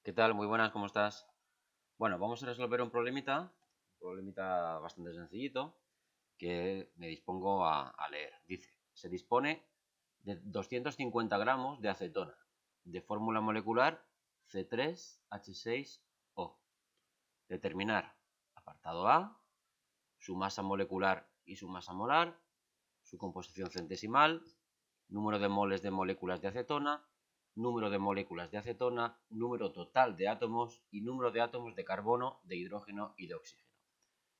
¿Qué tal? Muy buenas, ¿cómo estás? Bueno, vamos a resolver un problemita bastante sencillito que me dispongo a leer. Dice, se dispone de 250 gramos de acetona de fórmula molecular C3H6O. Determinar, apartado A, su masa molecular y su masa molar, su composición centesimal, número de moles de moléculas de acetona, número de moléculas de acetona, número total de átomos y número de átomos de carbono, de hidrógeno y de oxígeno.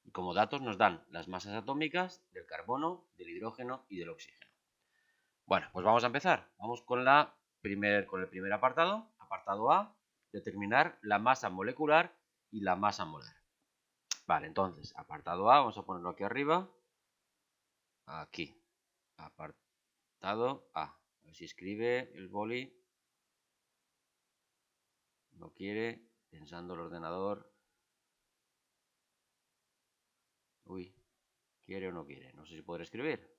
Y como datos nos dan las masas atómicas del carbono, del hidrógeno y del oxígeno. Bueno, pues vamos a empezar. Vamos con el primer apartado, apartado A, determinar la masa molecular y la masa molar. Vale, entonces, apartado A, vamos a ponerlo aquí arriba. Aquí, apartado A. A ver si escribe el boli. No quiere, pensando el ordenador. Uy, ¿quiere o no quiere? No sé si podré escribir.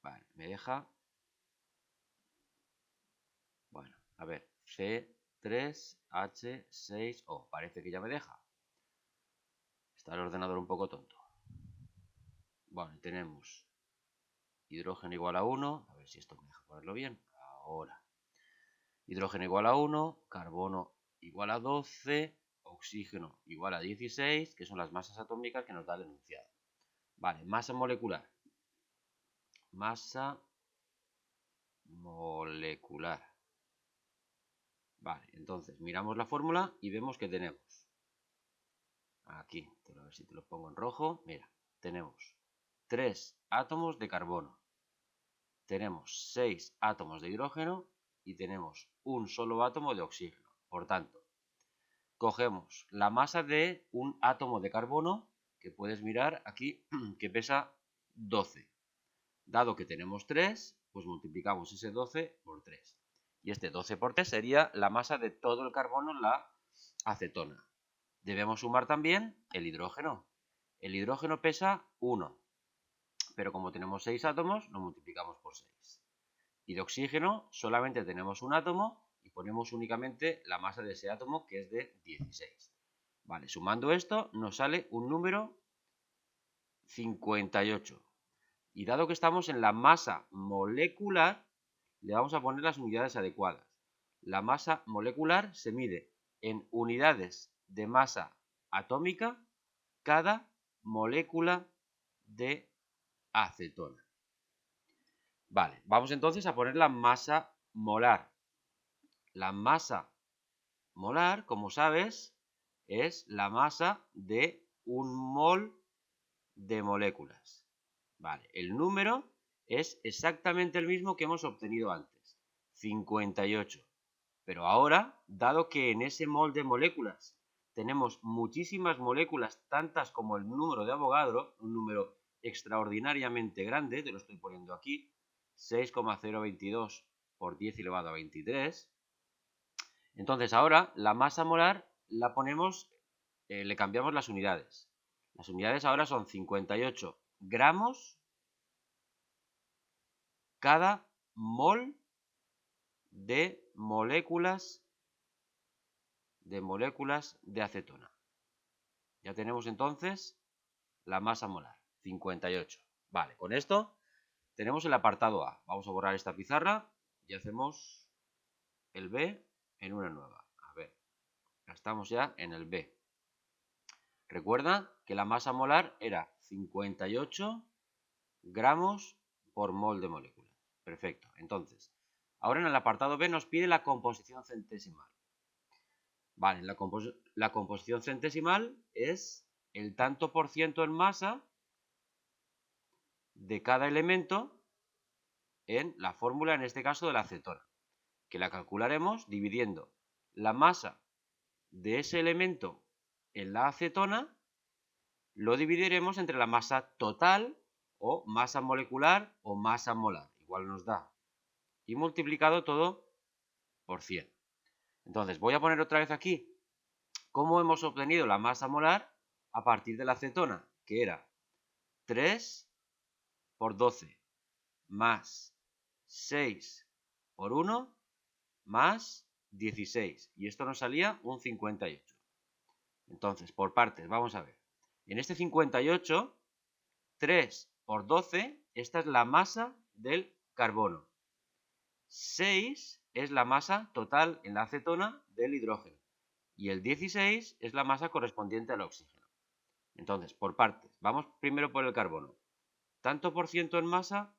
Vale, me deja. Bueno, a ver, C3H6O. Parece que ya me deja. Está el ordenador un poco tonto. Bueno, tenemos hidrógeno igual a 1. A ver si esto me deja ponerlo bien. Ahora. Hidrógeno igual a 1, carbono igual a 12, oxígeno igual a 16, que son las masas atómicas que nos da el enunciado. Vale, masa molecular. Masa molecular. Vale, entonces miramos la fórmula y vemos que tenemos. Aquí, a ver si te lo pongo en rojo. Mira, tenemos 3 átomos de carbono. Tenemos 6 átomos de hidrógeno y tenemos un solo átomo de oxígeno. Por tanto, cogemos la masa de un átomo de carbono, que puedes mirar aquí, que pesa 12. Dado que tenemos 3, pues multiplicamos ese 12 por 3. Y este 12 por 3 sería la masa de todo el carbono en la acetona. Debemos sumar también el hidrógeno. El hidrógeno pesa 1, pero como tenemos 6 átomos, lo multiplicamos por 6. Y de oxígeno solamente tenemos un átomo y ponemos únicamente la masa de ese átomo, que es de 16. Vale, sumando esto nos sale un número 58. Y dado que estamos en la masa molecular, le vamos a poner las unidades adecuadas. La masa molecular se mide en unidades de masa atómica cada molécula de acetona. Vale, vamos entonces a poner la masa molar. La masa molar, como sabes, es la masa de un mol de moléculas. Vale, el número es exactamente el mismo que hemos obtenido antes, 58. Pero ahora, dado que en ese mol de moléculas tenemos muchísimas moléculas, tantas como el número de Avogadro, un número extraordinariamente grande, te lo estoy poniendo aquí, 6,022 por 10 elevado a 23. Entonces ahora la masa molar la ponemos, le cambiamos las unidades. Las unidades ahora son 58 gramos cada mol de moléculas de acetona. Ya tenemos entonces la masa molar, 58. Vale, con esto tenemos el apartado A. Vamos a borrar esta pizarra y hacemos el B en una nueva. A ver, estamos ya en el B. Recuerda que la masa molar era 58 gramos por mol de molécula. Perfecto. Entonces, ahora en el apartado B nos pide la composición centesimal. Vale, la composición centesimal es el tanto por ciento en masa de cada elemento en la fórmula, en este caso, de la acetona, que la calcularemos dividiendo la masa de ese elemento en la acetona, lo dividiremos entre la masa total o masa molecular o masa molar, igual nos da, y multiplicado todo por 100. Entonces voy a poner otra vez aquí cómo hemos obtenido la masa molar a partir de la acetona, que era 3 por 12 más 6 por 1 más 16. Y esto nos salía un 58. Entonces, por partes, vamos a ver. En este 58, 3 por 12, esta es la masa del carbono. 6 es la masa total en la acetona del hidrógeno. Y el 16 es la masa correspondiente al oxígeno. Entonces, por partes, vamos primero por el carbono. Tanto por ciento en masa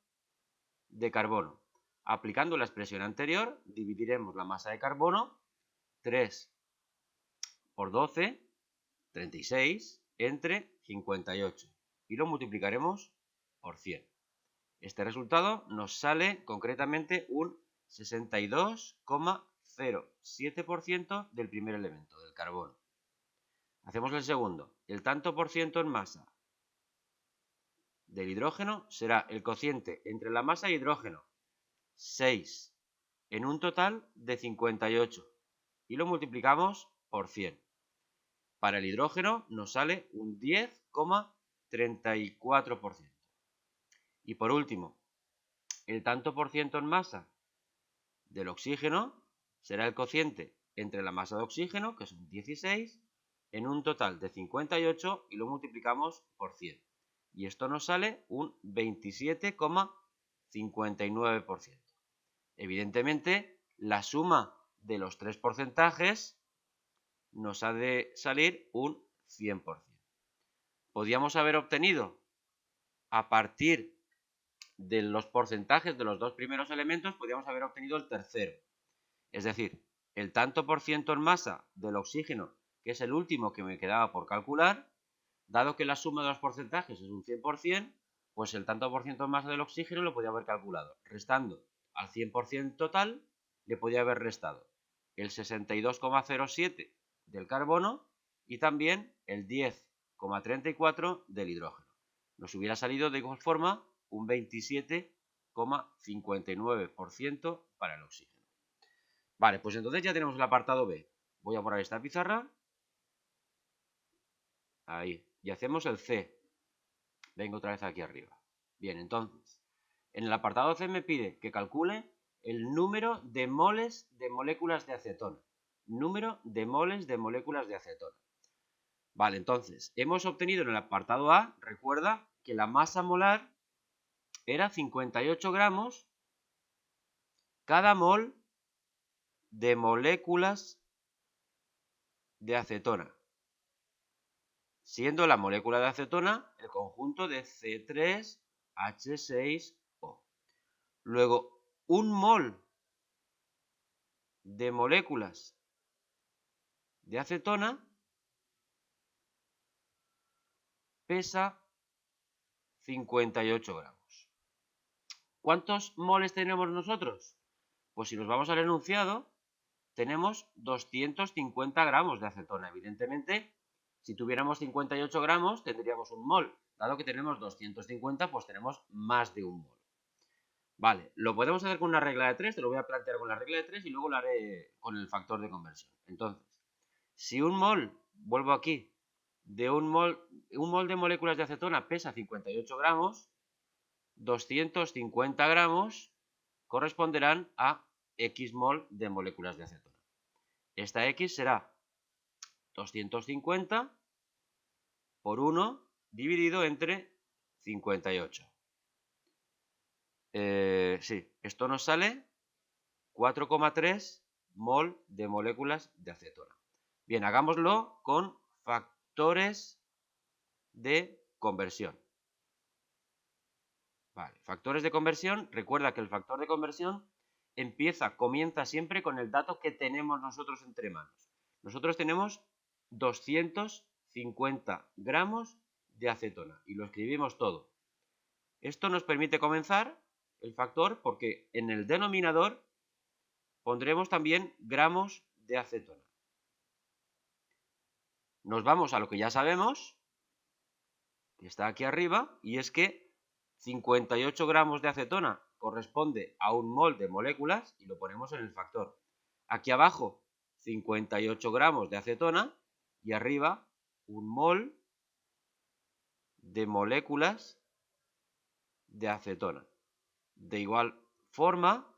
de carbono. Aplicando la expresión anterior, dividiremos la masa de carbono, 3 por 12, 36, entre 58. Y lo multiplicaremos por 100. Este resultado nos sale concretamente un 62,07% del primer elemento, del carbono. Hacemos el segundo. El tanto por ciento en masa del hidrógeno será el cociente entre la masa y hidrógeno, 6, en un total de 58. Y lo multiplicamos por 100. Para el hidrógeno nos sale un 10,34%. Y por último, el tanto por ciento en masa del oxígeno será el cociente entre la masa de oxígeno, que son 16, en un total de 58 y lo multiplicamos por 100. Y esto nos sale un 27,59%. Evidentemente, la suma de los tres porcentajes nos ha de salir un 100%. Podríamos haber obtenido, a partir de los porcentajes de los dos primeros elementos, podríamos haber obtenido el tercero. Es decir, el tanto por ciento en masa del oxígeno, que es el último que me quedaba por calcular, dado que la suma de los porcentajes es un 100%, pues el tanto por ciento en masa del oxígeno lo podía haber calculado. Restando al 100% total, le podía haber restado el 62,07 del carbono y también el 10,34 del hidrógeno. Nos hubiera salido de igual forma un 27,59% para el oxígeno. Vale, pues entonces ya tenemos el apartado B. Voy a borrar esta pizarra. Ahí. Y hacemos el C. Vengo otra vez aquí arriba. Bien, entonces, en el apartado C me pide que calcule el número de moles de moléculas de acetona. Número de moles de moléculas de acetona. Vale, entonces, hemos obtenido en el apartado A, recuerda que la masa molar era 58 gramos cada mol de moléculas de acetona, siendo la molécula de acetona el conjunto de C3H6O. Luego, un mol de moléculas de acetona pesa 58 gramos. ¿Cuántos moles tenemos nosotros? Pues si nos vamos al enunciado, tenemos 250 gramos de acetona. Evidentemente, si tuviéramos 58 gramos, tendríamos un mol. Dado que tenemos 250, pues tenemos más de un mol. Vale, lo podemos hacer con una regla de 3, te lo voy a plantear con la regla de 3 y luego lo haré con el factor de conversión. Entonces, si un mol, vuelvo aquí, de un mol de moléculas de acetona pesa 58 gramos, 250 gramos corresponderán a X mol de moléculas de acetona. Esta X será 250 por 1 dividido entre 58. Sí, esto nos sale 4,3 mol de moléculas de acetona. Bien, hagámoslo con factores de conversión. Vale, factores de conversión, recuerda que el factor de conversión comienza siempre con el dato que tenemos nosotros entre manos. Nosotros tenemos 250 gramos de acetona y lo escribimos todo. Esto nos permite comenzar el factor porque en el denominador pondremos también gramos de acetona. Nos vamos a lo que ya sabemos, que está aquí arriba, y es que 58 gramos de acetona corresponde a un mol de moléculas y lo ponemos en el factor. Aquí abajo 58 gramos de acetona y arriba un mol de moléculas de acetona. De igual forma,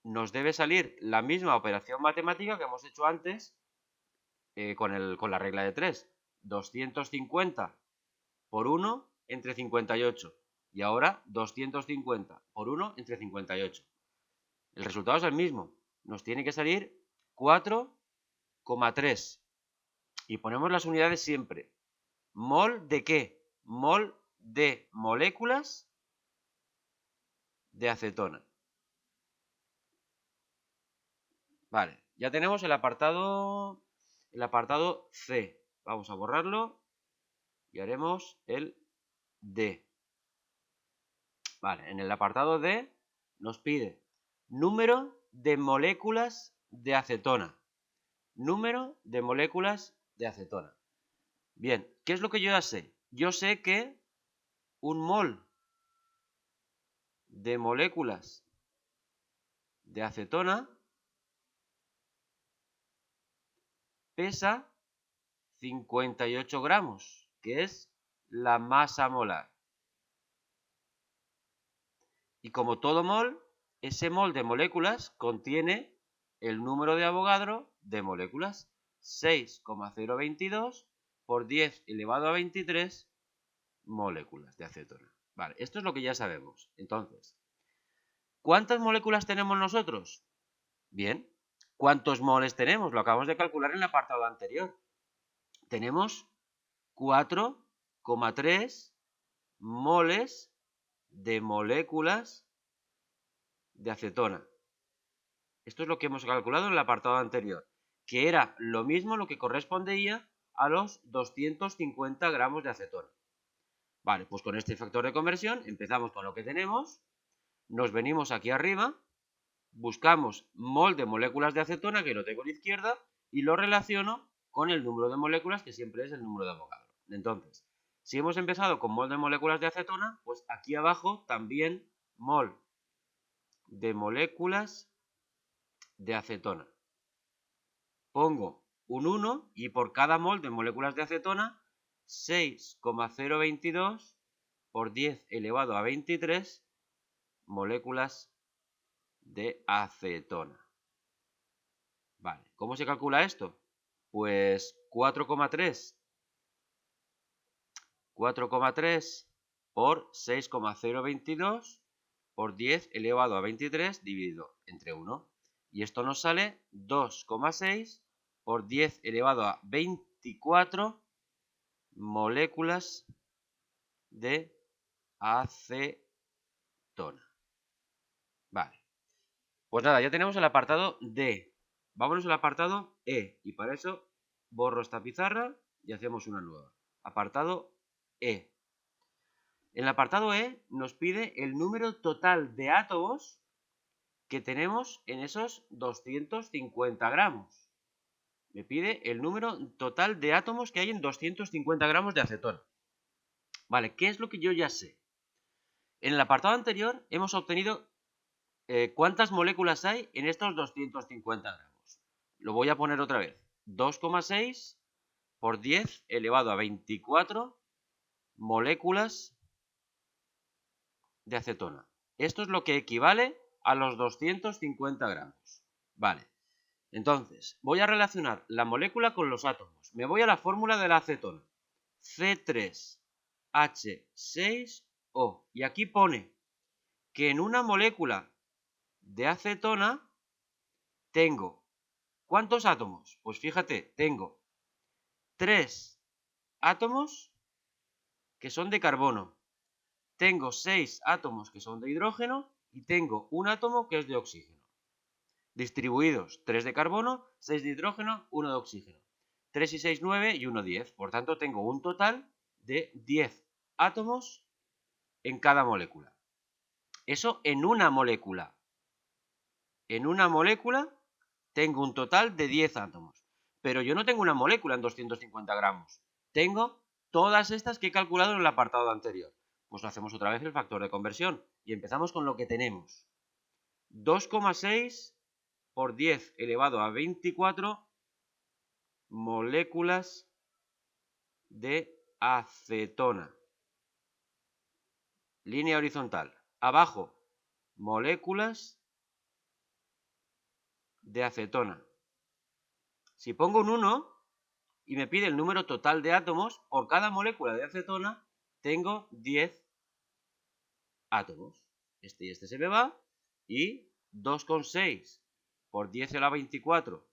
nos debe salir la misma operación matemática que hemos hecho antes con la regla de 3. 250 por 1 entre 58. Y ahora 250 por 1 entre 58. El resultado es el mismo. Nos tiene que salir 4,3. Y ponemos las unidades siempre. ¿Mol de qué? Mol de moléculas de acetona. Vale, ya tenemos el apartado C. Vamos a borrarlo y haremos el D. Vale, en el apartado D nos pide número de moléculas de acetona. Número de moléculas de acetona. Bien, ¿qué es lo que yo ya sé? Yo sé que un mol de moléculas de acetona pesa 58 gramos, que es la masa molar. Y como todo mol, ese mol de moléculas contiene el número de Avogadro de moléculas, 6,022 por 10 elevado a 23 moléculas de acetona. Vale, esto es lo que ya sabemos. Entonces, ¿cuántas moléculas tenemos nosotros? Bien, ¿cuántos moles tenemos? Lo acabamos de calcular en el apartado anterior. Tenemos 4,3 moles de moléculas de acetona. Esto es lo que hemos calculado en el apartado anterior, que era lo mismo lo que correspondía a los 250 gramos de acetona. Vale, pues con este factor de conversión empezamos con lo que tenemos, nos venimos aquí arriba, buscamos mol de moléculas de acetona, que lo tengo a la izquierda, y lo relaciono con el número de moléculas, que siempre es el número de Avogadro. Entonces, si hemos empezado con mol de moléculas de acetona, pues aquí abajo también mol de moléculas de acetona. Pongo un 1 y por cada mol de moléculas de acetona, 6,022 por 10 elevado a 23 moléculas de acetona. Vale, ¿cómo se calcula esto? Pues 4,3 por 6,022 por 10 elevado a 23 dividido entre 1. Y esto nos sale 2,6 por 10 elevado a 24 moléculas de acetona. Vale. Pues nada, ya tenemos el apartado D. Vámonos al apartado E. Y para eso borro esta pizarra y hacemos una nueva. Apartado E. En el apartado E nos pide el número total de átomos que tenemos en esos 250 gramos. Me pide el número total de átomos que hay en 250 gramos de acetona. Vale, ¿qué es lo que yo ya sé? En el apartado anterior hemos obtenido cuántas moléculas hay en estos 250 gramos. Lo voy a poner otra vez. 2,6 por 10 elevado a 24 moléculas de acetona. Esto es lo que equivale a los 250 gramos. Vale. Entonces, voy a relacionar la molécula con los átomos. Me voy a la fórmula de la acetona. C3H6O. Y aquí pone que en una molécula de acetona tengo, ¿cuántos átomos? Pues fíjate, tengo 3 átomos que son de carbono. Tengo 6 átomos que son de hidrógeno y tengo un átomo que es de oxígeno. Distribuidos, 3 de carbono, 6 de hidrógeno, 1 de oxígeno. 3 y 6, 9 y 1, 10. Por tanto, tengo un total de 10 átomos en cada molécula. Eso en una molécula. En una molécula tengo un total de 10 átomos. Pero yo no tengo una molécula en 250 gramos. Tengo todas estas que he calculado en el apartado anterior. Pues hacemos otra vez el factor de conversión. Y empezamos con lo que tenemos. 2,6 por 10 elevado a 24 moléculas de acetona. Línea horizontal. Abajo, moléculas de acetona. Si pongo un 1 y me pide el número total de átomos, por cada molécula de acetona tengo 10 átomos. Este y este se me va, y 2,6 por 10 elevado a 24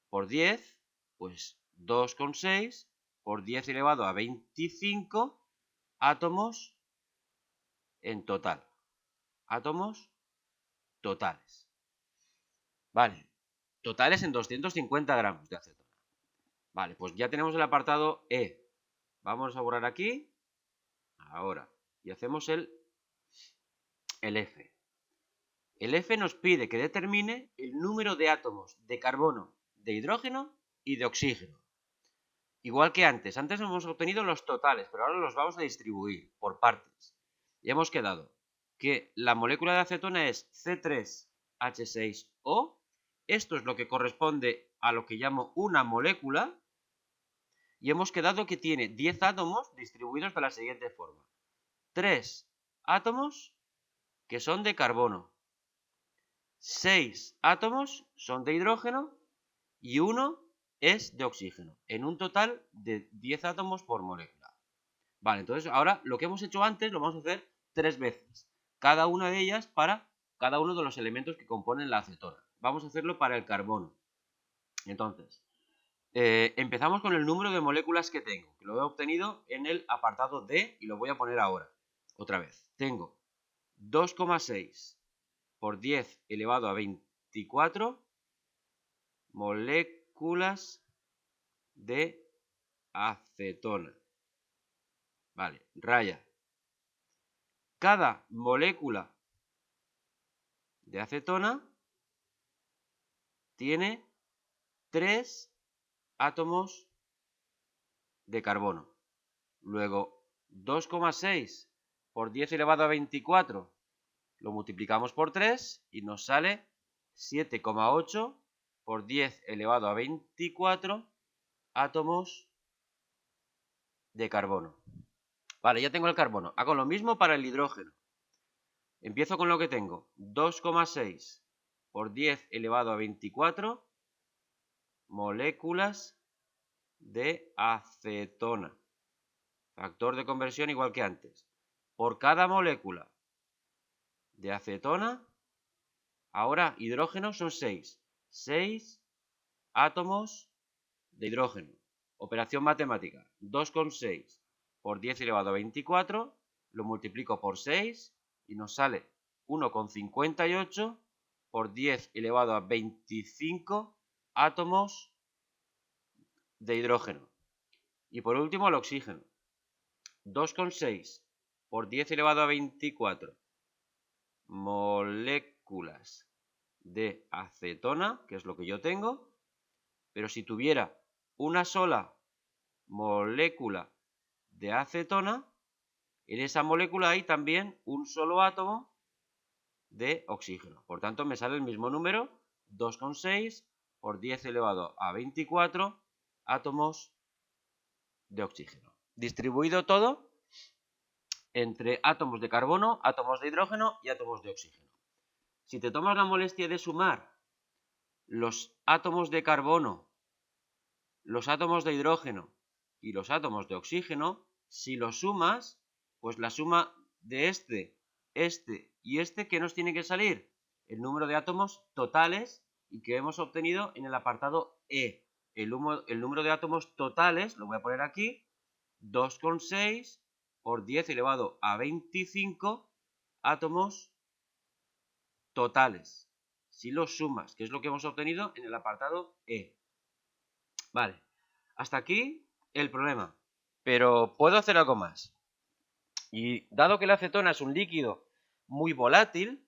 por 10, pues 2,6 por 10 elevado a 25 átomos en total. Átomos totales. Vale, totales en 250 gramos de acetona. Vale, pues ya tenemos el apartado E. Vamos a borrar aquí, ahora, y hacemos el F. El F nos pide que determine el número de átomos de carbono, de hidrógeno y de oxígeno. Igual que antes hemos obtenido los totales, pero ahora los vamos a distribuir por partes. Y hemos quedado que la molécula de acetona es C3H6O. Esto es lo que corresponde a lo que llamo una molécula. Y hemos quedado que tiene 10 átomos distribuidos de la siguiente forma. 3 átomos que son de carbono, 6 átomos son de hidrógeno y 1 es de oxígeno, en un total de 10 átomos por molécula. Vale, entonces ahora lo que hemos hecho antes lo vamos a hacer 3 veces, cada una de ellas para cada uno de los elementos que componen la acetona. Vamos a hacerlo para el carbono. Entonces, empezamos con el número de moléculas que tengo, que lo he obtenido en el apartado D y lo voy a poner ahora. Otra vez, tengo 2,6 por 10 elevado a 24 moléculas de acetona. Vale, raya. Cada molécula de acetona tiene 3 átomos de carbono. Luego, 2,6 por 10 elevado a 24 lo multiplicamos por 3 y nos sale 7,8 por 10 elevado a 24 átomos de carbono. Vale, ya tengo el carbono. Hago lo mismo para el hidrógeno. Empiezo con lo que tengo. 2,6 por 10 elevado a 24 moléculas de acetona. Factor de conversión igual que antes. Por cada molécula de acetona, ahora hidrógeno son 6. 6 átomos de hidrógeno. Operación matemática. 2,6 por 10 elevado a 24 lo multiplico por 6 y nos sale 1,58 por 10 elevado a 25 átomos de hidrógeno. Y por último el oxígeno. 2,6 por 10 elevado a 24 moléculas de acetona, que es lo que yo tengo, pero si tuviera una sola molécula de acetona, en esa molécula hay también un solo átomo de oxígeno. Por tanto, me sale el mismo número, 2,6 por 10 elevado a 24 átomos de oxígeno. Distribuido todo entre átomos de carbono, átomos de hidrógeno y átomos de oxígeno. Si te tomas la molestia de sumar los átomos de carbono, los átomos de hidrógeno y los átomos de oxígeno, si los sumas, pues la suma de este y este, ¿qué nos tiene que salir? El número de átomos totales y que hemos obtenido en el apartado E. El número de átomos totales, lo voy a poner aquí, 2,6 por 10 elevado a 25 átomos totales. Si los sumas, que es lo que hemos obtenido en el apartado E. Vale, hasta aquí el problema. Pero puedo hacer algo más. Y dado que la acetona es un líquido muy volátil,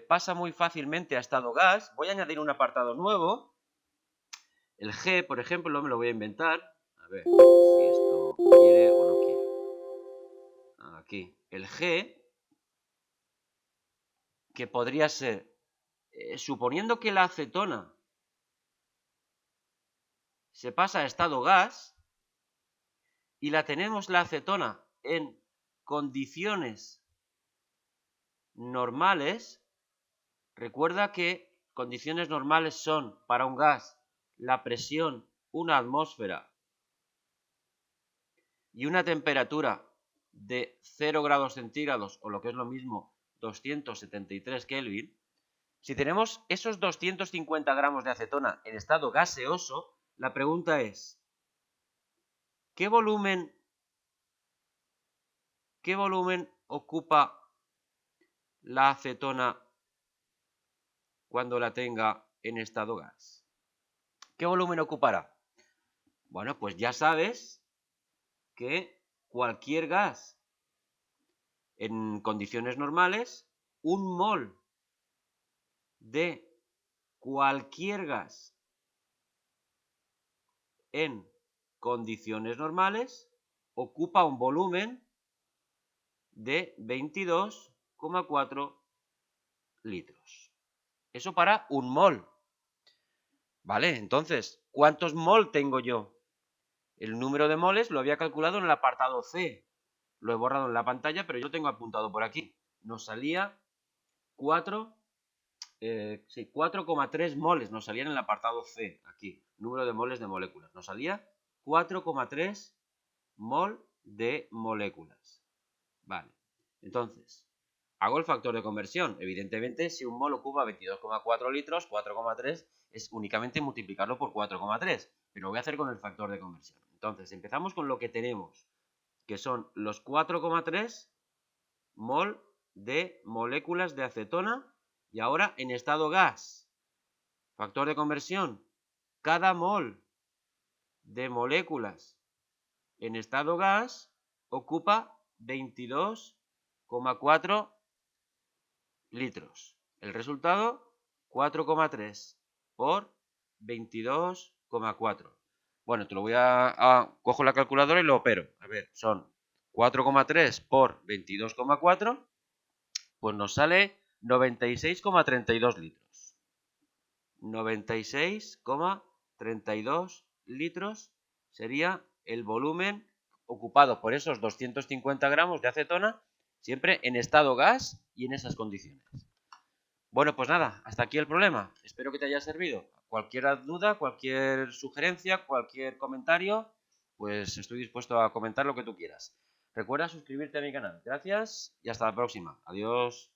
pasa muy fácilmente a estado gas, voy a añadir un apartado nuevo. El G, por ejemplo, me lo voy a inventar. A ver si esto quiere o no quiere. Aquí. El G, que podría ser, suponiendo que la acetona se pasa a estado gas y la tenemos la acetona en condiciones normales, recuerda que condiciones normales son para un gas la presión, una atmósfera y una temperatura de 0 grados centígrados o lo que es lo mismo 273 Kelvin, si tenemos esos 250 gramos de acetona en estado gaseoso, la pregunta es, ¿qué volumen ocupa la acetona cuando la tenga en estado gas? ¿Qué volumen ocupará? Bueno, pues ya sabes que cualquier gas en condiciones normales, un mol de cualquier gas en condiciones normales ocupa un volumen de 22,4 litros. Eso para un mol. Vale, entonces, ¿cuántos mol tengo yo? El número de moles lo había calculado en el apartado C. Lo he borrado en la pantalla, pero yo lo tengo apuntado por aquí. Nos salía 4,3 moles. Nos salía en el apartado C, aquí. Número de moles de moléculas. Nos salía 4,3 mol de moléculas. Vale, entonces, hago el factor de conversión. Evidentemente, si un mol ocupa 22,4 litros, 4,3 es únicamente multiplicarlo por 4,3. Pero lo voy a hacer con el factor de conversión. Entonces, empezamos con lo que tenemos, que son los 4,3 mol de moléculas de acetona y ahora en estado gas. Factor de conversión. Cada mol de moléculas en estado gas ocupa 22,4 litros. El resultado, 4,3 por 22,4. Bueno, te lo voy cojo la calculadora y lo opero. A ver, son 4,3 por 22,4, pues nos sale 96,32 litros. 96,32 litros sería el volumen ocupado por esos 250 gramos de acetona, siempre en estado gas y en esas condiciones. Bueno, pues nada, hasta aquí el problema. Espero que te haya servido. Cualquier duda, cualquier sugerencia, cualquier comentario, pues estoy dispuesto a comentar lo que tú quieras. Recuerda suscribirte a mi canal. Gracias y hasta la próxima. Adiós.